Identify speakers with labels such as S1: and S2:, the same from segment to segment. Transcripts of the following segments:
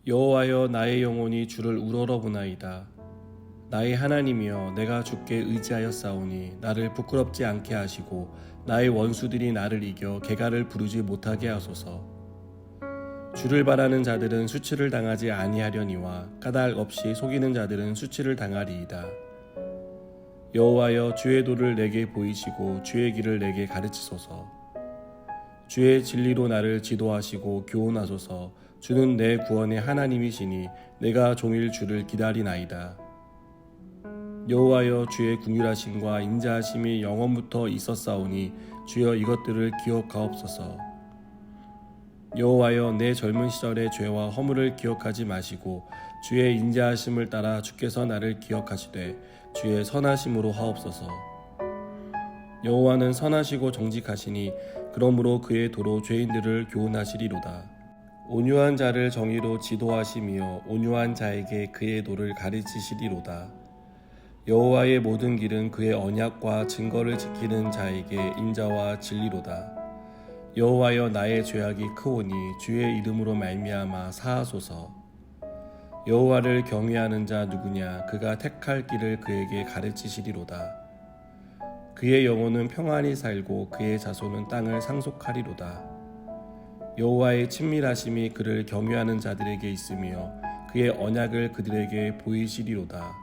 S1: 여호와여, 나의 영혼이 주를 우러러보나이다. 나의 하나님이여, 내가 주께 의지하였사오니 나를 부끄럽지 않게 하시고 나의 원수들이 나를 이겨 개가를 부르지 못하게 하소서. 주를 바라는 자들은 수치를 당하지 아니하려니와 까닭 없이 속이는 자들은 수치를 당하리이다. 여호와여, 주의 도를 내게 보이시고 주의 길을 내게 가르치소서. 주의 진리로 나를 지도하시고 교훈하소서. 주는 내 구원의 하나님이시니 내가 종일 주를 기다리나이다. 여호와여, 주의 긍휼하심과 인자하심이 영원부터 있었사오니 주여 이것들을 기억하옵소서. 여호와여, 내 젊은 시절의 죄와 허물을 기억하지 마시고 주의 인자하심을 따라 주께서 나를 기억하시되 주의 선하심으로 하옵소서. 여호와는 선하시고 정직하시니 그러므로 그의 도로 죄인들을 교훈하시리로다. 온유한 자를 정의로 지도하시며 온유한 자에게 그의 도를 가르치시리로다. 여호와의 모든 길은 그의 언약과 증거를 지키는 자에게 인자와 진리로다. 여호와여, 나의 죄악이 크오니 주의 이름으로 말미암아 사하소서. 여호와를 경외하는 자 누구냐? 그가 택할 길을 그에게 가르치시리로다. 그의 영혼은 평안히 살고 그의 자손은 땅을 상속하리로다. 여호와의 친밀하심이 그를 경외하는 자들에게 있으며 그의 언약을 그들에게 보이시리로다.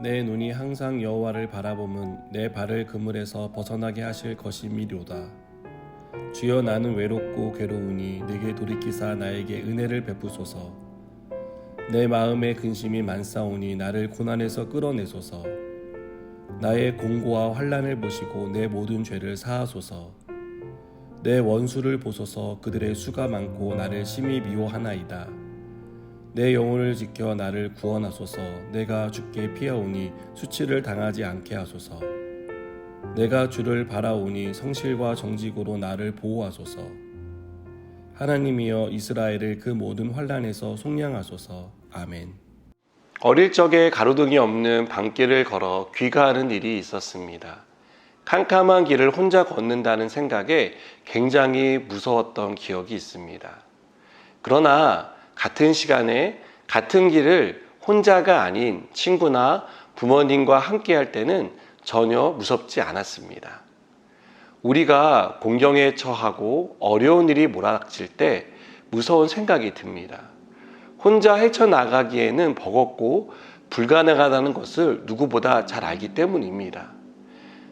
S1: 내 눈이 항상 여호와를 바라봄은 내 발을 그물에서 벗어나게 하실 것임이로다. 주여, 나는 외롭고 괴로우니 내게 돌이키사 나에게 은혜를 베푸소서. 내 마음에 근심이 많사오니 나를 고난에서 끌어내소서. 나의 공고와 환난을 보시고 내 모든 죄를 사하소서. 내 원수를 보소서. 그들의 수가 많고 나를 심히 미워하나이다. 내 영혼을 지켜 나를 구원하소서. 내가 주께 피하오니 수치를 당하지 않게 하소서. 내가 주를 바라오니 성실과 정직으로 나를 보호하소서. 하나님이여, 이스라엘을 그 모든 환난에서 속량하소서. 아멘. 어릴 적에 가로등이 없는 밤길을 걸어 귀가하는 일이 있었습니다. 캄캄한 길을 혼자 걷는다는 생각에 굉장히 무서웠던 기억이 있습니다. 그러나 같은 시간에 같은 길을 혼자가 아닌 친구나 부모님과 함께 할 때는 전혀 무섭지 않았습니다. 우리가 공경에 처하고 어려운 일이 몰아닥칠 때 무서운 생각이 듭니다. 혼자 헤쳐나가기에는 버겁고 불가능하다는 것을 누구보다 잘 알기 때문입니다.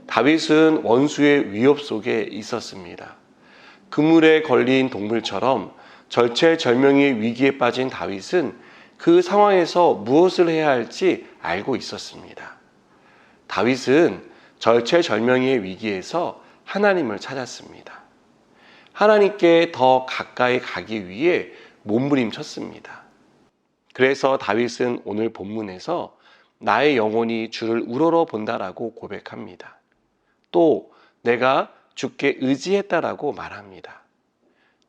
S1: 다윗은 원수의 위협 속에 있었습니다. 그물에 걸린 동물처럼 절체절명의 위기에 빠진 다윗은 그 상황에서 무엇을 해야 할지 알고 있었습니다. 다윗은 절체절명의 위기에서 하나님을 찾았습니다. 하나님께 더 가까이 가기 위해 몸부림쳤습니다. 그래서 다윗은 오늘 본문에서 나의 영혼이 주를 우러러 본다라고 고백합니다. 또 내가 주께 의지했다라고 말합니다.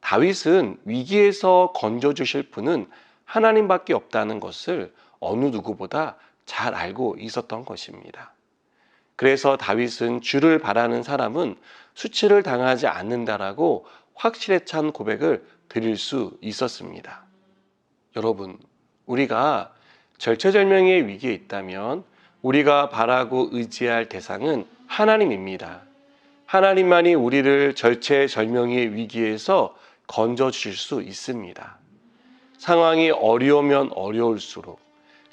S1: 다윗은 위기에서 건져주실 분은 하나님밖에 없다는 것을 어느 누구보다 잘 알고 있었던 것입니다. 그래서 다윗은 주를 바라는 사람은 수치를 당하지 않는다라고 확실에 찬 고백을 드릴 수 있었습니다. 여러분, 우리가 절체절명의 위기에 있다면 우리가 바라고 의지할 대상은 하나님입니다. 하나님만이 우리를 절체절명의 위기에서 건져주실 수 있습니다. 상황이 어려우면 어려울수록,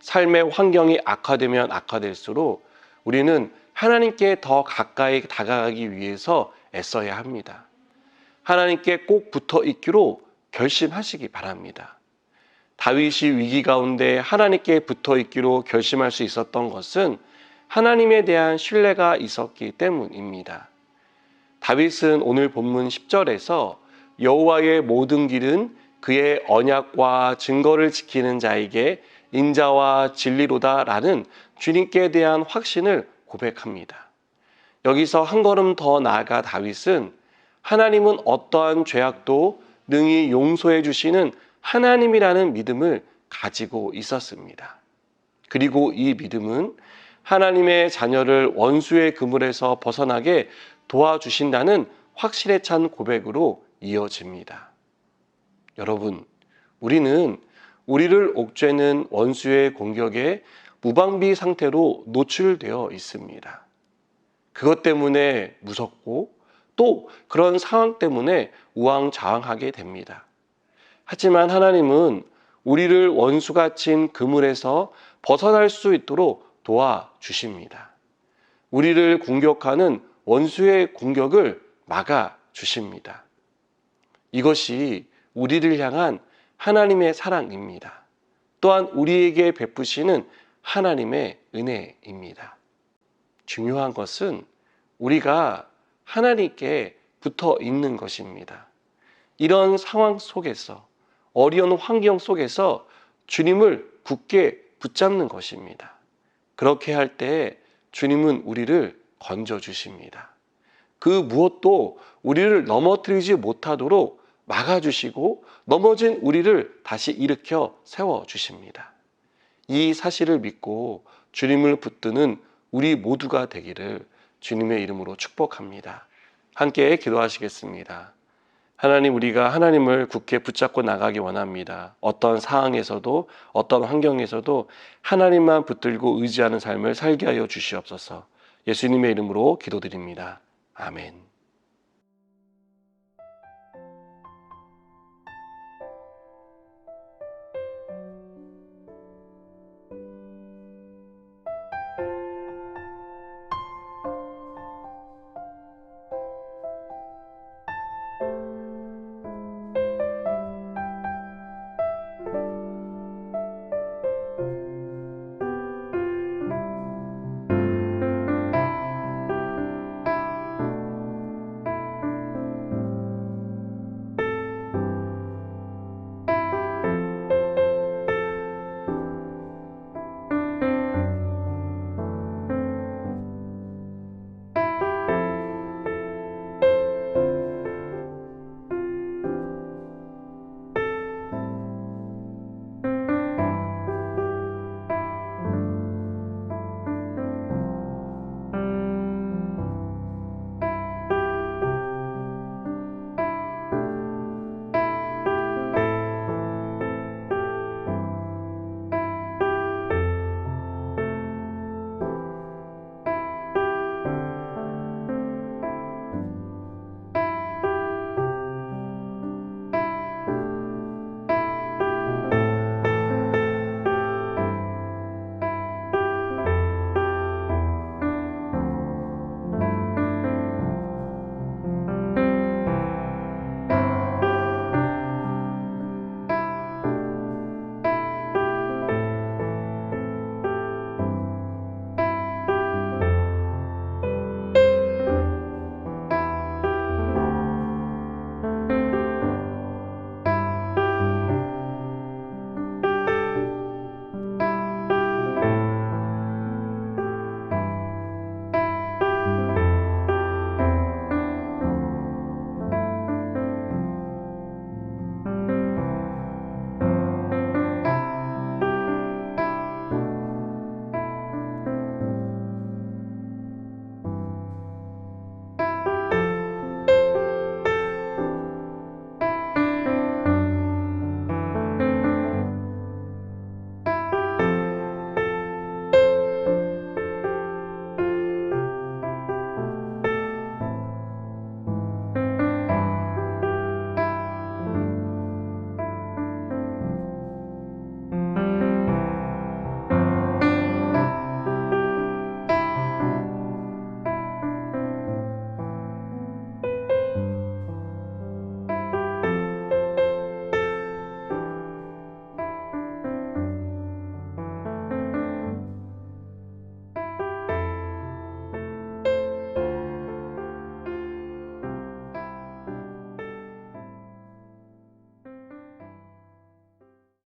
S1: 삶의 환경이 악화되면 악화될수록 우리는 하나님께 더 가까이 다가가기 위해서 애써야 합니다. 하나님께 꼭 붙어 있기로 결심하시기 바랍니다. 다윗이 위기 가운데 하나님께 붙어 있기로 결심할 수 있었던 것은 하나님에 대한 신뢰가 있었기 때문입니다. 다윗은 오늘 본문 10절에서 여호와의 모든 길은 그의 언약과 증거를 지키는 자에게 인자와 진리로다라는 주님께 대한 확신을 고백합니다. 여기서 한 걸음 더 나아가 다윗은 하나님은 어떠한 죄악도 능히 용서해 주시는 하나님이라는 믿음을 가지고 있었습니다. 그리고 이 믿음은 하나님의 자녀를 원수의 그물에서 벗어나게 도와주신다는 확실에 찬 고백으로 이어집니다. 여러분, 우리는 우리를 옥죄는 원수의 공격에 무방비 상태로 노출되어 있습니다. 그것 때문에 무섭고 또 그런 상황 때문에 우왕좌왕하게 됩니다. 하지만 하나님은 우리를 원수가 친 그물에서 벗어날 수 있도록 도와주십니다. 우리를 공격하는 원수의 공격을 막아주십니다. 이것이 우리를 향한 하나님의 사랑입니다. 또한 우리에게 베푸시는 하나님의 은혜입니다. 중요한 것은 우리가 하나님께 붙어 있는 것입니다. 이런 상황 속에서, 어려운 환경 속에서 주님을 굳게 붙잡는 것입니다. 그렇게 할 때 주님은 우리를 건져주십니다. 그 무엇도 우리를 넘어뜨리지 못하도록 막아주시고 넘어진 우리를 다시 일으켜 세워주십니다. 이 사실을 믿고 주님을 붙드는 우리 모두가 되기를 주님의 이름으로 축복합니다. 함께 기도하시겠습니다. 하나님, 우리가 하나님을 굳게 붙잡고 나가기 원합니다. 어떤 상황에서도 어떤 환경에서도 하나님만 붙들고 의지하는 삶을 살게 하여 주시옵소서. 예수님의 이름으로 기도드립니다. 아멘.